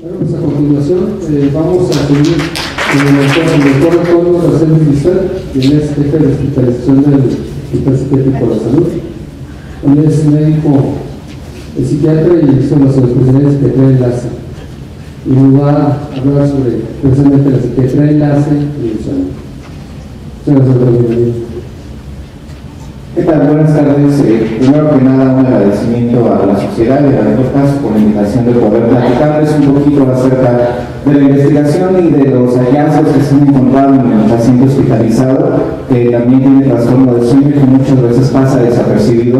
Bueno, pues a continuación vamos a seguir con el doctor Antonio Racel Cristal, quien es jefe de hospitalización del Hospital Psiquiátrico de la Salud. Él es médico psiquiatra y son los especialistas que trae enlace. Y nos va a hablar sobre precisamente la psiquiatría enlace y el sueño. Muchas gracias, bienvenido. ¿Qué tal? Buenas tardes. Primero que nada, un agradecimiento a la sociedad y a la podcast por la invitación de poder platicarles un poquito acerca de la investigación y de los hallazgos que se han encontrado en el paciente hospitalizado, que también tiene trastorno del sueño y que muchas veces pasa desapercibido,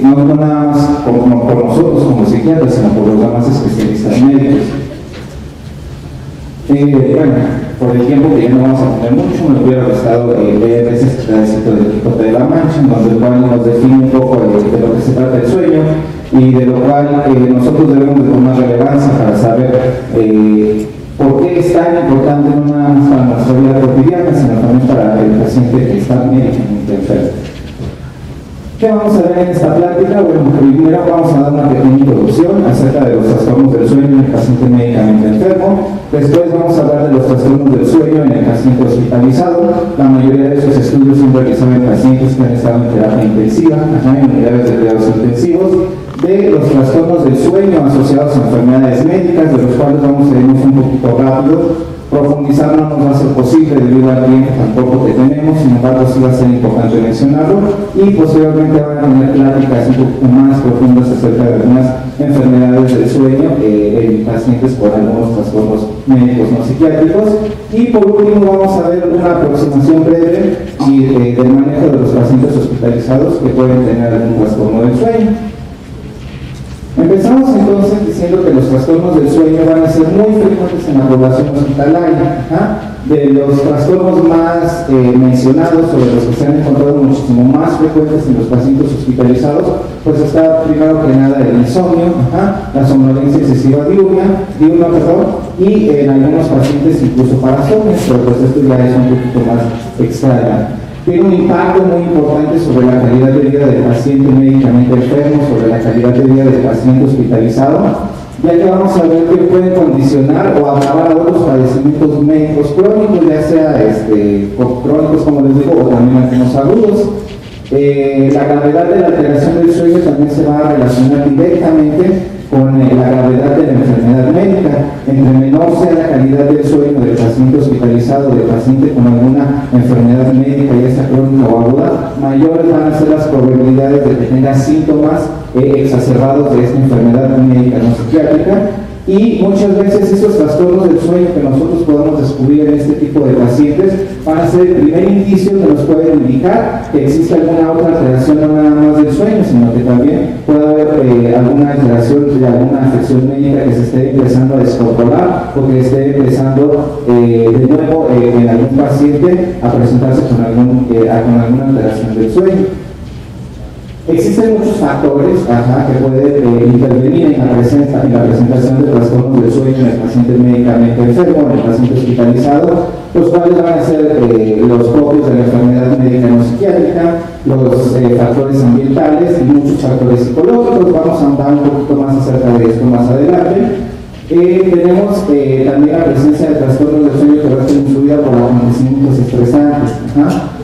no nada más por nosotros como psiquiatras, sino por los demás especialistas médicos. Bueno, por el tiempo que ya no vamos a poner mucho, me hubiera gustado leer ese pedacito del Quijote de la Mancha, en donde el cual nos define un poco de lo que se trata el sueño y de lo cual nosotros debemos de tomar relevancia para saber por qué es tan importante no nada más para nuestra vida cotidiana, sino también para el paciente que está médicamente enfermo. ¿Qué vamos a ver en esta plática? Bueno, primero vamos a dar una pequeña introducción acerca de los trastornos del sueño en el paciente médicamente enfermo. Después vamos a hablar de los trastornos del sueño en el paciente hospitalizado. La mayoría de esos estudios son realizados en pacientes que han estado en terapia intensiva, en unidades de cuidados intensivos, de los trastornos del sueño asociados a enfermedades médicas, de los cuales vamos a irnos un poquito rápido. Profundizar no nos va a ser posible debido al tiempo tan poco que tenemos, sin embargo sí va a ser importante mencionarlo, y posteriormente van a tener pláticas un poco más profundas acerca de algunas enfermedades del sueño en pacientes con algunos trastornos médicos no psiquiátricos, y por último vamos a ver una aproximación breve del manejo de los pacientes hospitalizados que pueden tener algún trastorno del sueño. Empezamos entonces diciendo que los trastornos del sueño van a ser muy frecuentes en la población hospitalaria. De los trastornos más mencionados, sobre los que se han encontrado muchísimo más frecuentes en los pacientes hospitalizados, pues está primero que nada el insomnio, la somnolencia excesiva diurna, y en algunos pacientes incluso parasomnias, pero pues esto ya es un poquito más extraño. Tiene un impacto muy importante sobre la calidad de vida del paciente médicamente enfermo, sobre la calidad de vida del paciente hospitalizado, ya que vamos a ver que pueden condicionar o agravar a otros padecimientos médicos crónicos, ya sea crónicos como les digo, o también algunos agudos. La gravedad de la alteración del sueño también se va a relacionar directamente con la gravedad de la enfermedad médica. Entre menor sea la calidad del sueño del paciente hospitalizado, del paciente con alguna enfermedad médica, ya sea crónica o aguda, mayores van a ser las probabilidades de que tenga síntomas exacerbados de esta enfermedad médica no psiquiátrica. Y muchas veces esos trastornos del sueño que nosotros podemos descubrir en este tipo de pacientes van a ser el primer indicio que nos puede indicar que existe alguna otra alteración no nada más del sueño, sino que también puede haber alguna alteración de alguna afección médica que se esté empezando a descontrolar o que esté empezando de nuevo en algún paciente a presentarse con alguna alteración del sueño. Existen muchos factores que pueden intervenir en la presentación de trastornos del sueño en el paciente médicamente enfermo, en el paciente hospitalizado, los cuales van a ser los propios de la enfermedad médica no psiquiátrica, los factores ambientales y muchos factores psicológicos. Vamos a andar un poquito más acerca de esto más adelante. Tenemos también la presencia de trastornos del sueño que va a ser influida por acontecimientos estresantes.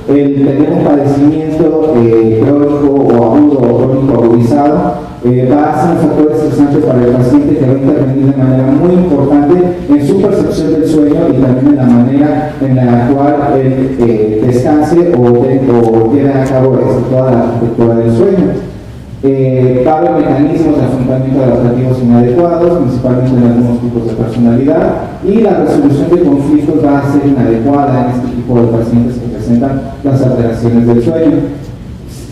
El tener un padecimiento crónico o agudo o crónico agudizado va a ser un factor estresante para el paciente que va a intervenir de manera muy importante en su percepción del sueño y también en la manera en la cual él descanse o lleve a cabo toda la arquitectura del sueño. Va a haber mecanismos de afrontamiento adaptativos inadecuados, principalmente en algunos tipos de personalidad, y la resolución de conflictos va a ser inadecuada en este tipo de pacientes que presentan las alteraciones del sueño.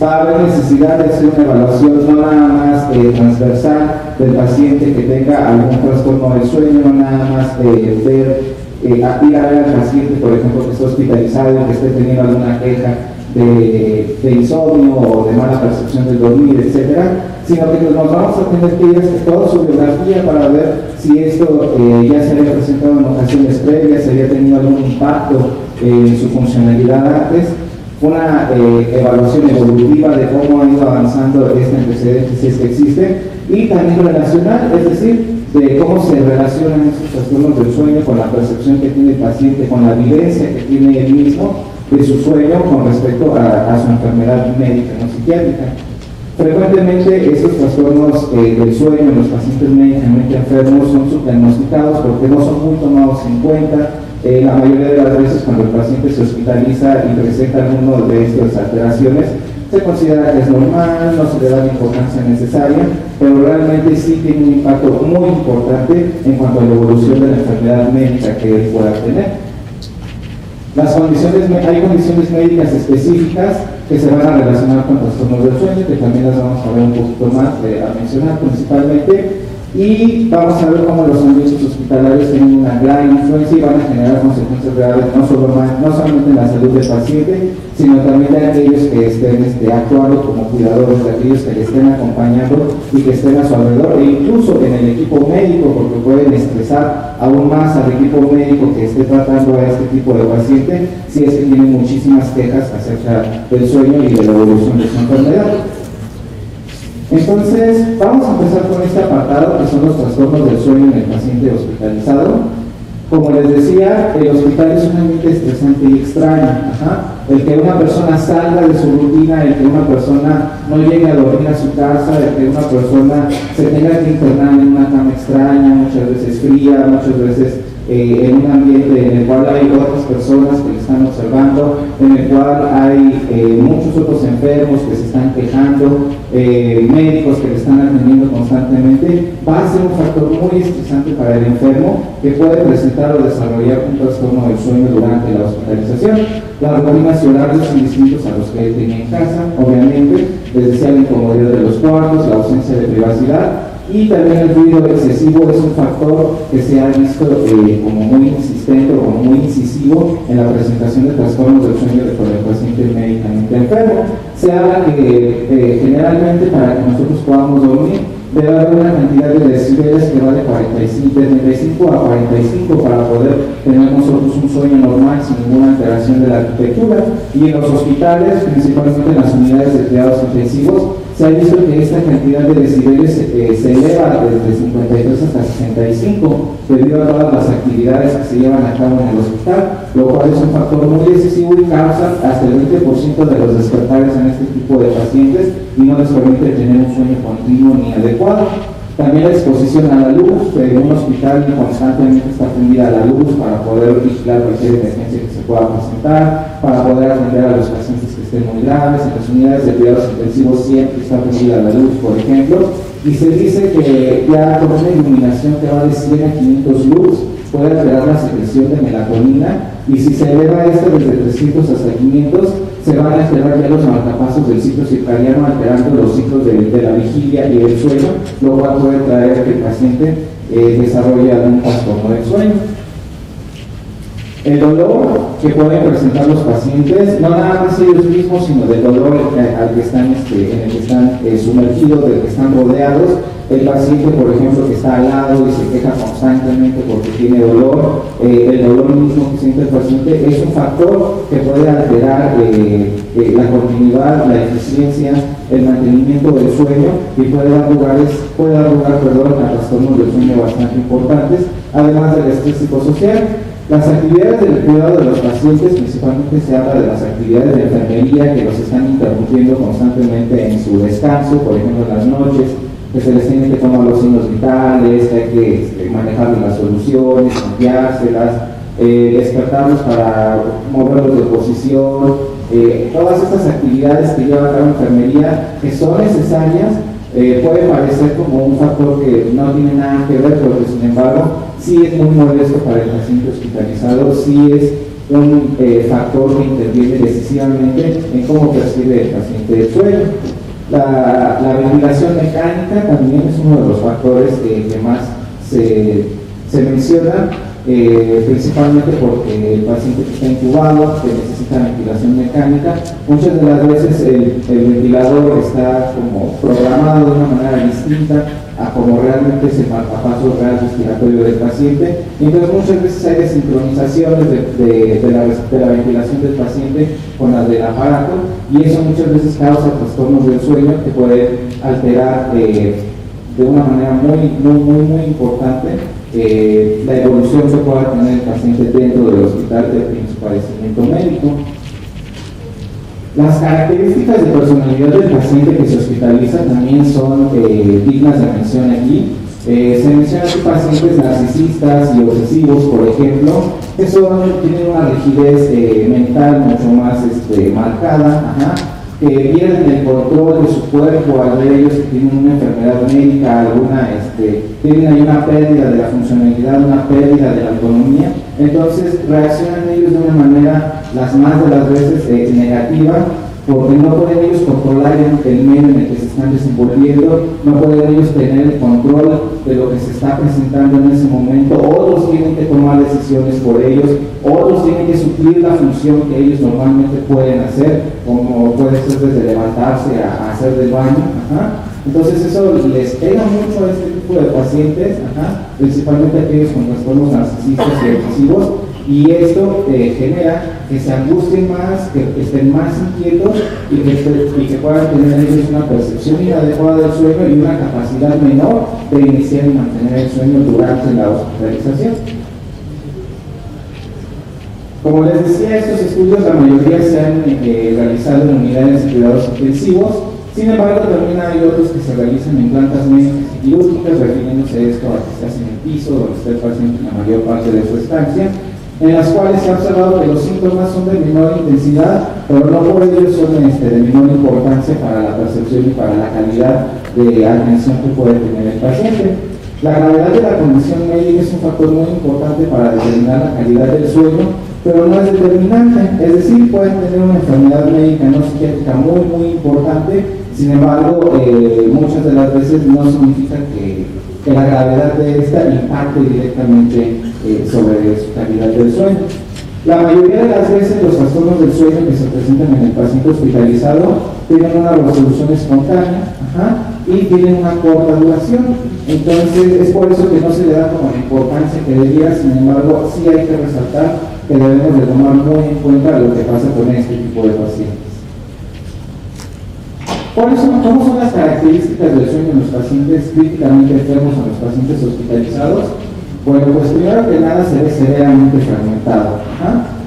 Va a haber necesidad de hacer una evaluación no nada más transversal del paciente que tenga algún trastorno del sueño, no nada más ir a ver al paciente, por ejemplo, que esté hospitalizado y que esté teniendo alguna queja de insomnio o de mala percepción del dormir, etcétera, sino que nos vamos a tener que ir a toda su biografía para ver si esto ya se había presentado en ocasiones previas, si había tenido algún impacto en su funcionalidad antes, una evaluación evolutiva de cómo ha ido avanzando este antecedente, si es que existe, y también relacional, es decir, de cómo se relacionan esos trastornos del sueño con la percepción que tiene el paciente, con la vivencia que tiene él mismo de su sueño con respecto a su enfermedad médica no psiquiátrica. Frecuentemente estos trastornos del sueño en los pacientes médicamente enfermos son subdiagnosticados porque no son muy tomados en cuenta. La mayoría de las veces cuando el paciente se hospitaliza y presenta alguna de estas alteraciones, se considera que es normal, no se le da la importancia necesaria, pero realmente sí tiene un impacto muy importante en cuanto a la evolución de la enfermedad médica que él pueda tener. Hay condiciones médicas específicas que se van a relacionar con trastornos del sueño, que también las vamos a ver un poquito más a mencionar principalmente, y vamos a ver cómo los ambientes hospitalarios tienen una gran influencia y van a generar consecuencias graves no solamente en la salud del paciente, sino también de aquellos que estén actuando como cuidadores, de aquellos que le estén acompañando y que estén a su alrededor, e incluso en el equipo médico, porque pueden estresar aún más al equipo médico que esté tratando a este tipo de paciente, si es que tiene muchísimas quejas acerca del sueño y de la evolución de su enfermedad. Entonces, vamos a empezar con este apartado que son los trastornos del sueño en el paciente hospitalizado. Como les decía, el hospital es un ambiente estresante y extraño. El que una persona salga de su rutina, el que una persona no llegue a dormir a su casa, el que una persona se tenga que internar en una cama extraña, muchas veces fría, muchas veces en un ambiente en el cual hay otras personas que le están observando, en el cual hay muchos otros enfermos que se están quejando, médicos que le están atendiendo constantemente, va a ser un factor muy estresante para el enfermo que puede presentar o desarrollar un trastorno del sueño durante la hospitalización. Las rutinas y horarios son distintos a los que él tenía en casa, obviamente, les decía la incomodidad de los cuartos, la ausencia de privacidad, y también el ruido excesivo es un factor que se ha visto como muy insistente o como muy incisivo en la presentación de trastornos del sueño por el paciente médicamente enfermo. Se habla que generalmente para que nosotros podamos dormir debe haber una cantidad de decibeles que va de 35 a 45 para poder tener nosotros un sueño normal sin ninguna alteración de la arquitectura. Y en los hospitales, principalmente en las unidades de cuidados intensivos, se ha visto que esta cantidad de decibeles se eleva desde 53 hasta 65 debido a todas las actividades que se llevan a cabo en el hospital, lo cual es un factor muy decisivo y causa hasta el 20% de los despertares en este tipo de pacientes y no les permite tener un sueño continuo ni adecuado. También la exposición a la luz, un hospital constantemente está prendida a la luz para poder vigilar cualquier emergencia que se pueda presentar, para poder atender a los pacientes que estén muy graves. En las unidades de cuidados intensivos siempre está prendida la luz, por ejemplo, y se dice que ya con una iluminación que va de 100 a 500 lux puede alterar la secreción de melatonina, y si se eleva esto desde 300 hasta 500, se van a alterar ya los marcapasos del ciclo circadiano, alterando los ciclos de la vigilia y el sueño, lo cual puede traer a que el paciente desarrolle algún trastorno del sueño. El dolor que pueden presentar los pacientes, no nada más ellos mismos, sino del dolor al que están, en el que están sumergidos, del que están rodeados. El paciente, por ejemplo, que está al lado y se queja constantemente porque tiene dolor, el dolor mismo que siente el paciente es un factor que puede alterar la continuidad, la eficiencia, el mantenimiento del sueño y puede dar lugar a trastornos del sueño bastante importantes, además del estrés psicosocial. Las actividades del cuidado de los pacientes, principalmente se habla de las actividades de enfermería que los están interrumpiendo constantemente en su descanso, por ejemplo en las noches, que se les tiene que tomar los signos vitales, que hay que manejar las soluciones, cambiárselas, despertarlos para moverlos de posición, todas estas actividades que lleva a cabo enfermería, que son necesarias, puede parecer como un factor que no tiene nada que ver, pero que sin embargo sí es muy molesto para el paciente hospitalizado, sí es un factor que interviene decisivamente en cómo percibe el paciente el sueño. La ventilación mecánica también es uno de los factores que más se menciona, principalmente porque el paciente que está incubado, que necesita ventilación mecánica, muchas de las veces el ventilador está como programado de una manera distinta a como realmente es el marcapaso real respiratorio del paciente, y entonces muchas veces hay desincronizaciones de la ventilación del paciente con la del aparato, y eso muchas veces causa trastornos del sueño que pueden alterar de una manera muy importante la evolución que pueda tener el paciente dentro del hospital de su padecimiento médico. Las características de personalidad del paciente que se hospitaliza también son dignas de mención aquí. Se mencionan aquí pacientes narcisistas y obsesivos, por ejemplo, que tienen una rigidez mental mucho más marcada, que pierden el control de su cuerpo al ver ellos que tienen una enfermedad médica, tienen ahí una pérdida de la funcionalidad, una pérdida de la autonomía, entonces reaccionan ellos de una manera, las más de las veces, negativa, porque no pueden ellos controlar el medio en el que se están desenvolviendo, no pueden ellos tener el control de lo que se está presentando en ese momento, otros tienen que tomar decisiones por ellos, otros tienen que suplir la función que ellos normalmente pueden hacer, como puede ser desde levantarse a hacer del baño. Entonces eso les pega mucho a este tipo de pacientes, principalmente aquellos con trastornos narcisistas y obsesivos, y esto genera que se angustien más, que estén más inquietos y que puedan tener ellos una percepción inadecuada del sueño y una capacidad menor de iniciar y mantener el sueño durante la hospitalización. Como les decía, estos estudios la mayoría se han realizado en unidades de cuidados intensivos. Sin embargo, también hay otros que se realizan en plantas médicas y quirúrgicas, refiriéndose esto a que se hace en el piso, donde está el paciente la mayor parte de su estancia, en las cuales se ha observado que los síntomas son de menor intensidad, pero no por ello son de menor importancia para la percepción y para la calidad de atención que puede tener el paciente. La gravedad de la condición médica es un factor muy importante para determinar la calidad del sueño, pero no es determinante, es decir, pueden tener una enfermedad médica no psiquiátrica muy importante, sin embargo, muchas de las veces no significa que la gravedad de esta impacte directamente sobre su calidad del sueño. La mayoría de las veces los trastornos del sueño que se presentan en el paciente hospitalizado tienen una resolución espontánea y tienen una corta duración. Entonces es por eso que no se le da como la importancia que debería, sin embargo sí hay que resaltar que debemos de tomar muy en cuenta lo que pasa con este tipo de pacientes. ¿Cómo son las características del sueño en los pacientes críticamente enfermos o en los pacientes hospitalizados? Bueno, pues primero que nada se ve severamente fragmentado.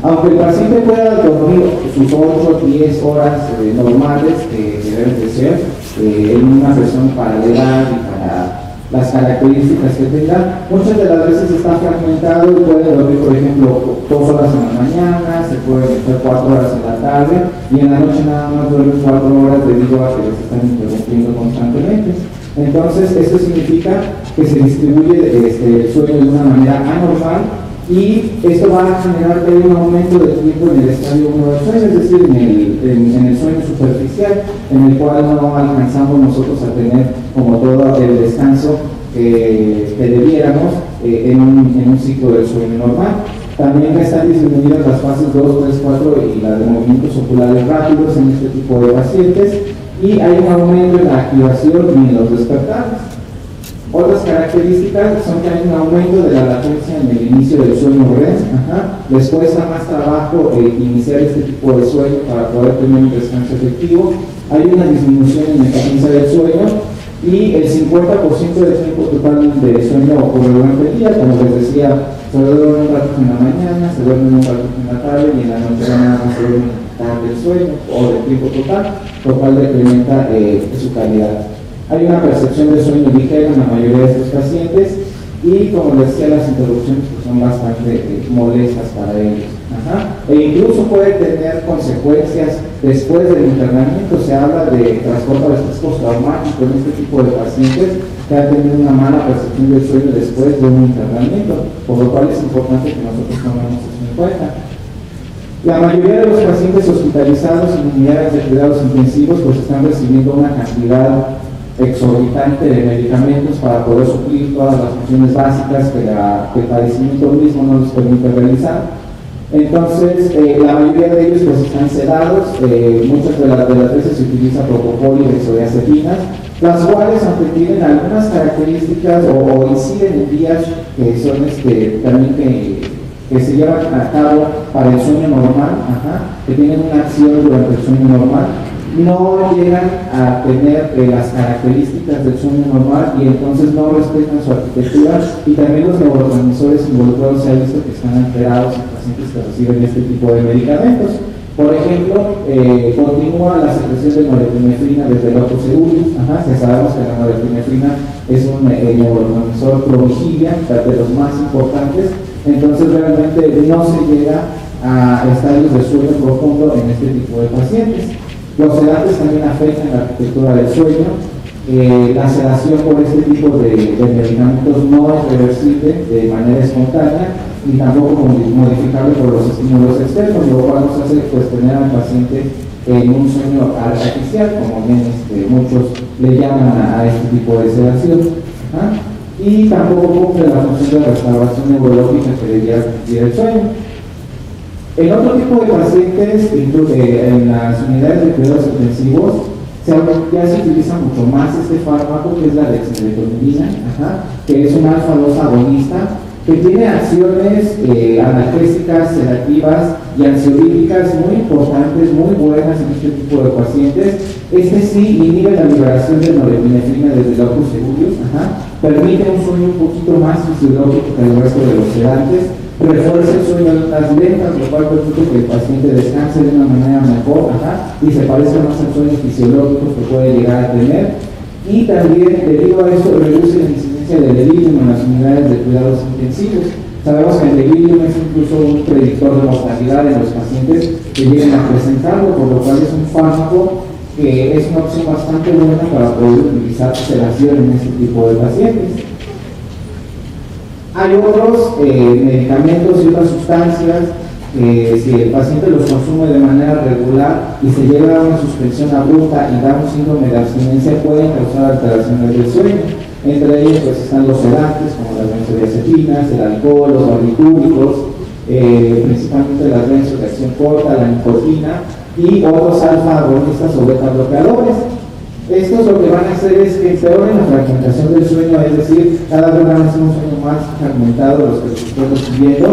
Aunque el paciente pueda dormir sus 8 o 10 horas normales que deben de ser en una persona para la edad y para las características que tenga, muchas de las veces está fragmentado y puede dormir, por ejemplo, 2 horas en la mañana, se puede meter 4 horas en la tarde y en la noche nada más duerme 4 horas debido a que les están interrumpiendo constantemente. Entonces, esto significa que se distribuye el sueño de una manera anormal y esto va a generar que haya un aumento de tiempo en el estadio 1 del sueño, es decir, en el sueño superficial, en el cual no alcanzamos nosotros a tener como todo el descanso que debiéramos en un ciclo del sueño normal. También están disminuidas las fases 2, 3, 4 y la de movimientos oculares rápidos en este tipo de pacientes y hay un aumento en la activación y en los despertares. Otras características son que hay un aumento de la latencia en el inicio del sueño REM. Les cuesta más trabajo iniciar este tipo de sueño para poder tener un descanso efectivo. Hay una disminución en la eficiencia del sueño y el 50% del tiempo total de sueño ocurre durante el día. Como les decía, se duerme un ratito en la mañana, se duerme un ratito en la tarde y en la noche nada más se duerme parte del sueño o del tiempo total, lo cual decrementa su calidad. Hay una percepción de sueño ligera en la mayoría de estos pacientes y, como les decía, las interrupciones pues, son bastante molestas para ellos. E incluso puede tener consecuencias después del internamiento. Se habla de trastorno de estrés postraumático en este tipo de pacientes que han tenido una mala percepción del sueño después de un internamiento, por lo cual es importante que nosotros tomemos eso en cuenta. La mayoría de los pacientes hospitalizados en unidades de cuidados intensivos pues están recibiendo una cantidad exorbitante de medicamentos para poder suplir todas las funciones básicas que el padecimiento mismo no les permite realizar. Entonces, la mayoría de ellos pues están sedados, muchas de las veces se utiliza propofol y benzodiazepinas, las cuales, aunque tienen algunas características o inciden en vías que son también que se llevan a cabo para el sueño normal, que tienen una acción durante el sueño normal, no llegan a tener las características del sueño normal y entonces no respetan su arquitectura, y también los neurotransmisores involucrados se ha visto que están alterados en pacientes que reciben este tipo de medicamentos. Por ejemplo, continúa la secreción de norepinefrina desde el locus coeruleus. Ya sabemos que la norepinefrina es un neurotransmisor provigilia, de los más importantes, entonces realmente no se llega a estadios de sueño profundo en este tipo de pacientes. Los sedantes también afectan la arquitectura del sueño. La sedación por este tipo de medicamentos no es reversible de manera espontánea ni tampoco modificable por los estímulos externos, lo cual nos hace tener al paciente en un sueño artificial, como bien muchos le llaman a este tipo de sedación. Y tampoco cumple la función de restauración neurológica que debería cumplir el sueño. En otro tipo de pacientes, en las unidades de cuidados intensivos, ya se utiliza mucho más este fármaco, que es la dexmedetomidina, que es un alfa-2 agonista, que tiene acciones analgésicas, sedativas y ansiolíticas muy importantes, muy buenas en este tipo de pacientes. Este sí inhibe la liberación de norepinefrina desde el locus coeruleus, permite un sueño un poquito más fisiológico que el resto de los sedantes, refuerza el sueño de las lentas, lo cual permite que el paciente descanse de una manera mejor y se parezca más al sueño fisiológico que puede llegar a tener. Y también, debido a esto, reduce la incidencia del delirium en las unidades de cuidados intensivos. Sabemos que el delirium es incluso un predictor de mortalidad en los pacientes que lleguen a presentarlo, por lo cual es un fármaco que es una opción bastante buena para poder utilizar sedación en este tipo de pacientes. Hay otros medicamentos y otras sustancias que si el paciente los consume de manera regular y se llega a una suspensión abrupta y da un síndrome de abstinencia, pueden causar alteraciones del sueño. Entre ellos pues, están los sedantes, como las benzodiazepinas, el alcohol, los barbitúricos, principalmente las benzos de acción corta, la nicotina y otros alfa-agonistas o beta-bloqueadores. Estos lo que van a hacer es que empeoren la fragmentación del sueño, es decir, cada vez van a ser un sueño más fragmentado de los que estamos siguiendo.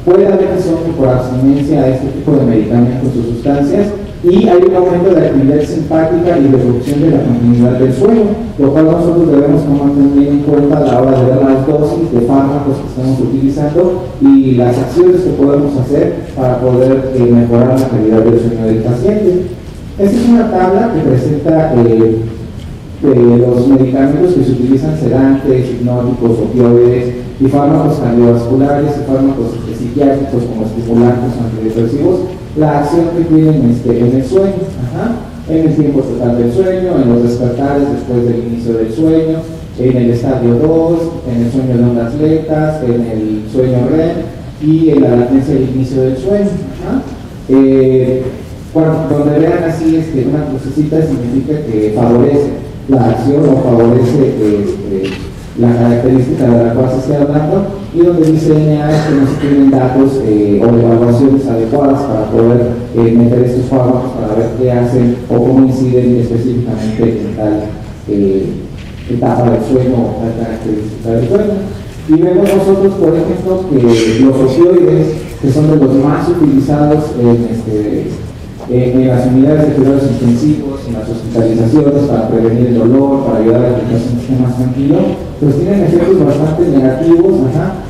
Puede haber insomnio por abstinencia a este tipo de medicamentos o sustancias, y hay un aumento de actividad simpática y de reducción de la continuidad del sueño, lo cual nosotros debemos tomar también en cuenta a la hora de ver las dosis de fármacos que estamos utilizando y las acciones que podemos hacer para poder mejorar la calidad del sueño del paciente. Esta es una tabla que presenta los medicamentos que se utilizan: sedantes, hipnóticos, opioides y fármacos cardiovasculares y fármacos psiquiátricos como estimulantes o antidepresivos, la acción que tienen en el sueño, en el tiempo total del sueño, en los despertares después del inicio del sueño, en el estadio 2, en el sueño de ondas lentas, en el sueño REM y en la latencia del inicio del sueño. Donde vean así una crucecita, significa que favorece la acción o favorece la característica de la cual se esté hablando, y donde dice NA es que no se tienen datos o evaluaciones adecuadas para poder meter estos fármacos para ver qué hacen o cómo inciden específicamente en tal etapa del sueño o tal característica del sueño. Y vemos nosotros, por ejemplo, que los opioides, que son de los más utilizados en las unidades de cuidados intensivos, en las hospitalizaciones, para prevenir el dolor, para ayudar a que el paciente esté más tranquilo, pues tienen efectos bastante negativos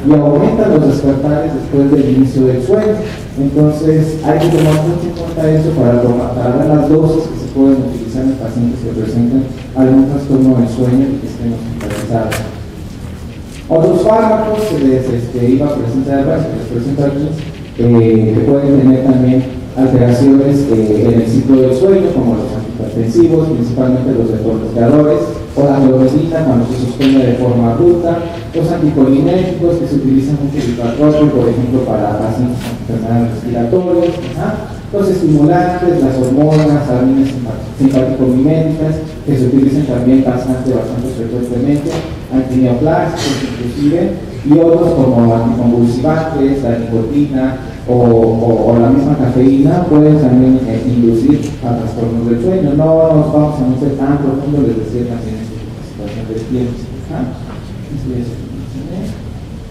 y aumentan los despertares después del inicio del sueño. Entonces hay que tomar mucho en cuenta eso para ver las dosis que se pueden utilizar en pacientes que presenten algún trastorno del sueño y que estén hospitalizados. Otros fármacos que les iba a presentar, que les presento aquí, que pueden tener también alteraciones en el ciclo del sueño, como los antihipertensivos, principalmente los beta-bloqueadores, o la clorexidina cuando se suspende de forma abrupta, los anticolinérgicos que se utilizan mucho en el por ejemplo, para pacientes con enfermedades respiratorias, los estimulantes, las hormonas, aminas simpático-miméticas, que se utilizan también bastante frecuentemente, antineoplásicos inclusive, y otros como anticonvulsivantes, la nicotina o la misma cafeína pueden también inducir a trastornos del sueño. No nos vamos a meter tan profundo, les decía también en esta situación de tiempo.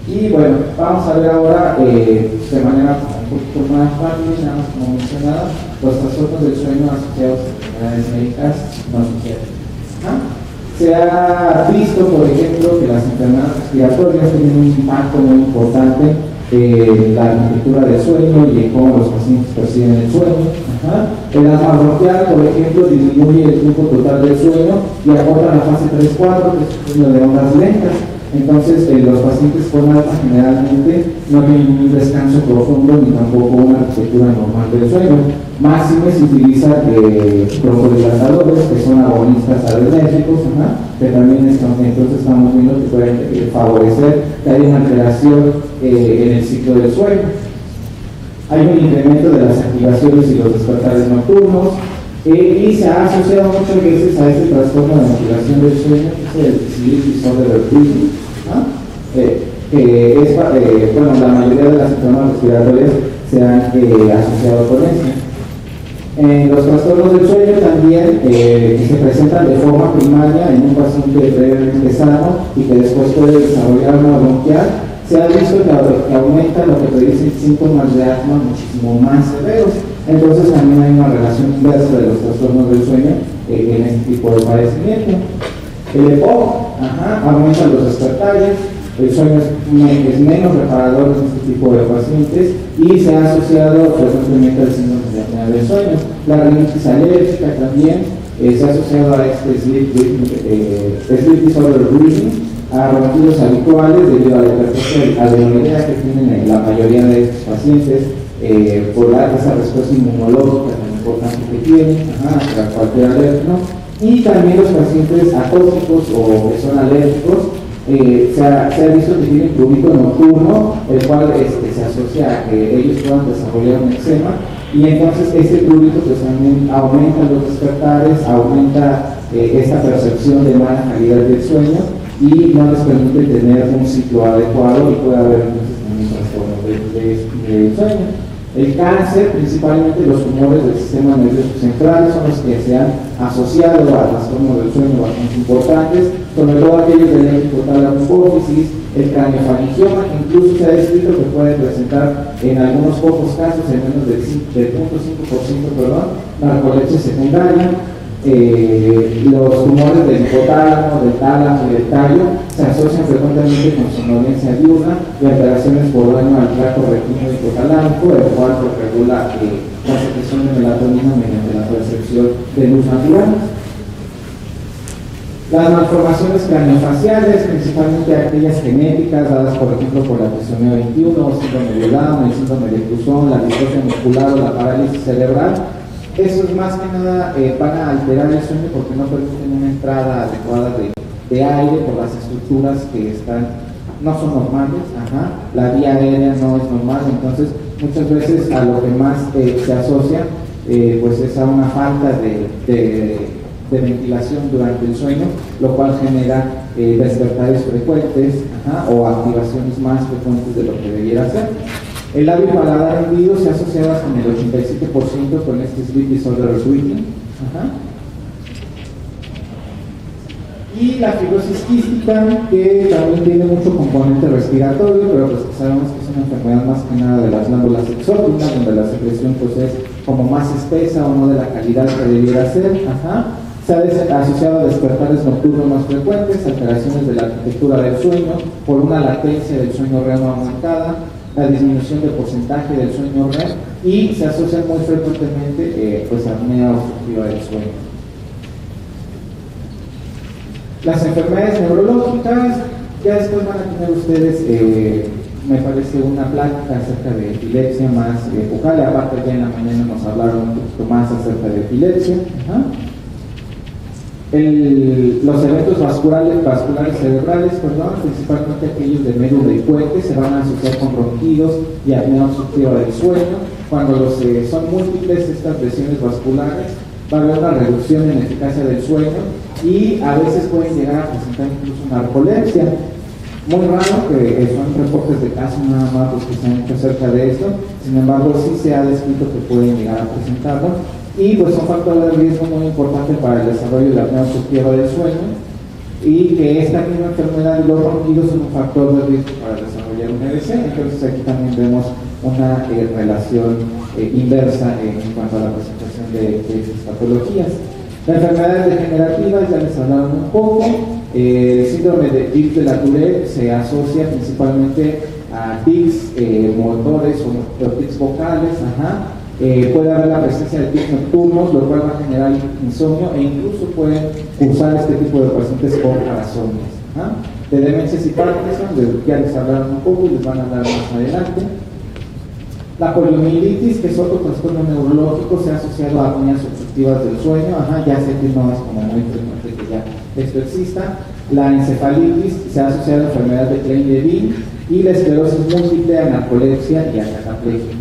Y bueno, vamos a ver ahora de manera un poquito más rápida, nada más como mencionaba, los trastornos del sueño asociados a enfermedades médicas no psiquiátricas. Se ha visto, por ejemplo, que las enfermedades respiratorias tienen un impacto muy importante en la arquitectura del sueño y en cómo los pacientes perciben el sueño. El asma bronquial, por ejemplo, disminuye el tiempo total del sueño y aporta la fase 3-4, que es el sueño de ondas lentas. Entonces, los pacientes con alta generalmente no tienen un descanso profundo ni tampoco una arquitectura normal del sueño. Máxime se utiliza broncodilatadores, que son agonistas adrenérgicos, que también entonces estamos viendo que pueden favorecer que haya una alteración en el ciclo del sueño. Hay un incremento de las activaciones y los despertares nocturnos, y se ha asociado muchas veces a este trastorno de motivación del sueño, que es el sleep disorder breathing, que es, bueno, la mayoría de las enfermedades respiratorias se han asociado con esto. Los trastornos del sueño también se presentan de forma primaria en un paciente previamente sano y que después puede desarrollar una bronquial. Se ha visto que aumenta lo que predicen síntomas de asma muchísimo más severos. Entonces también hay una relación inversa de los trastornos del sueño en este tipo de padecimiento. El EPOC aumenta los despertares, el sueño es menos reparador en este tipo de pacientes y se ha asociado frecuentemente al síndrome de apnea del sueño. La rinitis alérgica también se ha asociado a este sleep disorder breathing, a ronquidos habituales debido a la hipertrofia adenoidea que tienen la mayoría de estos pacientes por esa respuesta inmunológica tan importante que tienen a cualquier alérgeno. Y también los pacientes atópicos o que son alérgicos, se ha visto que tienen prurito nocturno, el cual se asocia a que ellos puedan desarrollar un eczema, y entonces ese prurito pues también aumenta los despertares, aumenta esta percepción de mala calidad del sueño y no les permite tener un ciclo adecuado y puede haber entonces también trastornos de sueño. El cáncer, principalmente los tumores del sistema nervioso central, son los que se han asociado a trastornos del sueño bastante importantes, sobre todo aquellos del eje hipotálamo hipófisis, el craniofaringioma, que incluso se ha descrito que puede presentar en algunos pocos casos, en menos del 0.5%, narcolepsia secundaria. Los tumores del hipotálamo, del tálamo y del tallo se asocian frecuentemente con somnolencia diurna y alteraciones por daño al tracto retino hipotalámico, el cual regula la secreción de melatonina mediante la percepción de luz natural. Las malformaciones craniofaciales, principalmente aquellas genéticas dadas por ejemplo por la trisomía 21, síndrome de Down, el síndrome de Cruzón, la distrofia muscular o la parálisis cerebral, esos más que nada van a alterar el sueño porque no permiten una entrada adecuada de aire por las estructuras que no son normales, la vía aérea no es normal, entonces muchas veces a lo que más se asocia pues es a una falta de ventilación durante el sueño, lo cual genera despertares frecuentes o activaciones más frecuentes de lo que debiera ser. El labio paladar hendido se ha asociado con el 87% con este sleep disorder breathing. Y la fibrosis quística, que también tiene mucho componente respiratorio, pero pues sabemos que es una enfermedad más que nada de las glándulas exócrinas, donde la secreción pues es como más espesa o no de la calidad que debiera ser. Se ha asociado a despertares nocturnos más frecuentes, alteraciones de la arquitectura del sueño, por una latencia del sueño REM aumentada, la disminución del porcentaje del sueño REM y se asocian muy frecuentemente pues apnea obstructiva del sueño. Las enfermedades neurológicas, ya después van a tener ustedes, me parece, una plática acerca de epilepsia más focal, aparte ya en la mañana nos hablaron un poquito más acerca de epilepsia. Los eventos vasculares cerebrales, principalmente aquellos de médula y puente, se van a asociar con ronquidos y apnea obstructiva del sueño. Cuando son múltiples estas lesiones vasculares, va a haber una reducción en la eficacia del sueño y a veces pueden llegar a presentar incluso narcolepsia. Muy raro, que son reportes de casos nada más los que se han hecho acerca de esto, sin embargo sí se ha descrito que pueden llegar a presentarlo. Y pues son factores de riesgo muy importantes para el desarrollo de la apnea obstructiva del sueño y que esta misma enfermedad y los ronquidos son un factor de riesgo para el desarrollo desarrollar un EDC. Entonces aquí también vemos una relación inversa en cuanto a la presentación de estas patologías. Las enfermedades degenerativas ya les hablaron un poco. El síndrome de Gilles de la Tourette se asocia principalmente a tics motores o tics vocales. Puede haber la presencia de tics nocturnos, lo cual va a generar insomnio, e incluso pueden cursar este tipo de pacientes con parasomnias. De demencias y Parkinson, ya les hablaron un poco y les van a hablar más adelante. La poliomielitis, que es otro trastorno neurológico, se ha asociado a apneas obstructivas del sueño. Ya sé que no es como muy frecuente que ya esto exista. La encefalitis se ha asociado a enfermedad de Klein-Levin, y la esclerosis múltiple a narcolepsia y a cataplegia.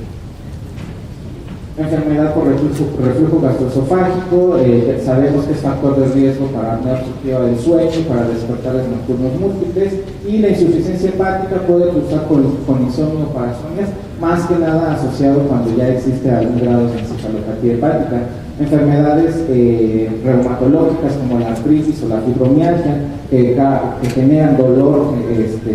Enfermedad por reflujo gastroesofágico, sabemos que es factor de riesgo para apnea obstructiva del sueño, para despertares nocturnos múltiples, y la insuficiencia hepática puede cruzar con insomnio o parasomnias, más que nada asociado cuando ya existe algún grado de encefalopatía hepática. Enfermedades reumatológicas como la artritis o la fibromialgia, que generan dolor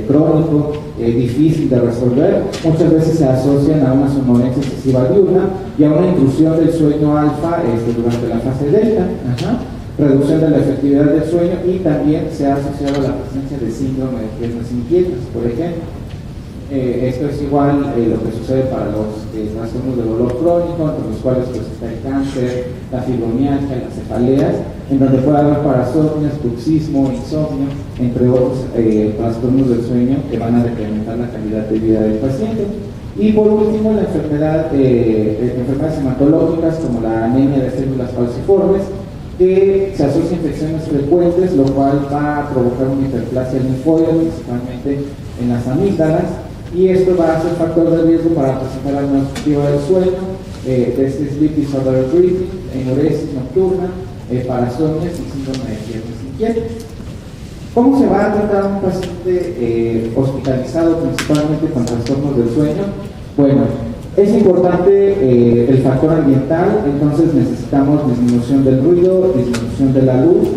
crónico, difícil de resolver, muchas veces se asocian a una somnolencia excesiva diurna y a una intrusión del sueño alfa durante la fase delta. Reducción de la efectividad del sueño, y también se ha asociado a la presencia de síndrome de piernas inquietas, por ejemplo. Esto es igual lo que sucede para los trastornos de dolor crónico, entre los cuales pues, está el cáncer, la fibromialgia, las cefaleas, en donde puede haber parasomnias, bruxismo, insomnio, entre otros trastornos del sueño que van a decrementar la calidad de vida del paciente. Y por último, la enfermedades hematológicas como la anemia de células falciformes, que se asocia a infecciones frecuentes, lo cual va a provocar una hiperplasia linfoide, principalmente en las amígdalas, y esto va a ser factor de riesgo para presentar apnea obstructiva del sueño, sleep disorder breathing, enuresis nocturna, parasomnias y síndrome de piernas inquietas. ¿Cómo se va a tratar a un paciente hospitalizado principalmente con trastornos del sueño? Bueno, es importante el factor ambiental, entonces necesitamos disminución del ruido, disminución de la luz.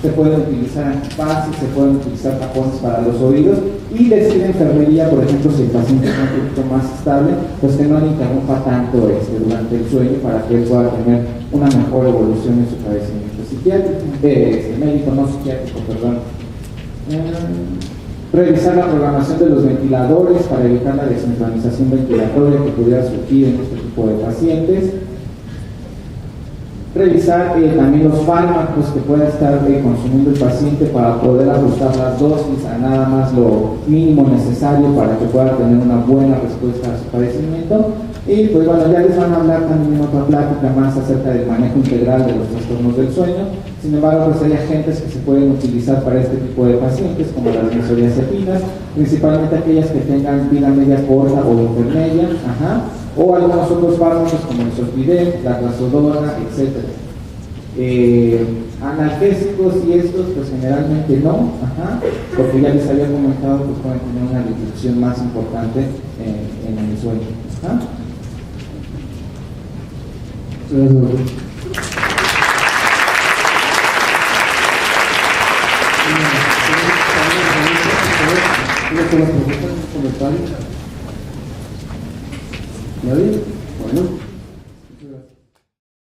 Se pueden utilizar antifaces, se pueden utilizar tapones para los oídos, y decir enfermería, por ejemplo, si el paciente está un poquito más estable, pues que no le interrumpa tanto durante el sueño, para que él pueda tener una mejor evolución en su padecimiento psiquiátrico, médico, no psiquiátrico, perdón. Revisar la programación de los ventiladores para evitar la desincronización ventilatoria que pudiera surgir en este tipo de pacientes. Revisar también los fármacos que pueda estar consumiendo el paciente para poder ajustar las dosis a nada más lo mínimo necesario para que pueda tener una buena respuesta a su padecimiento. Y pues bueno, ya les van a hablar también en otra plática más acerca del manejo integral de los trastornos del sueño. Sin embargo, pues hay agentes que se pueden utilizar para este tipo de pacientes, como las benzodiazepinas, principalmente aquellas que tengan vida media corta o intermedia, o algunos otros fármacos como el Zolpidem, la trazodona, etc. Analgésicos y estos, pues generalmente no, porque ya les había comentado que pueden tener una disminución más importante en el sueño. ¿Nadie? Bueno.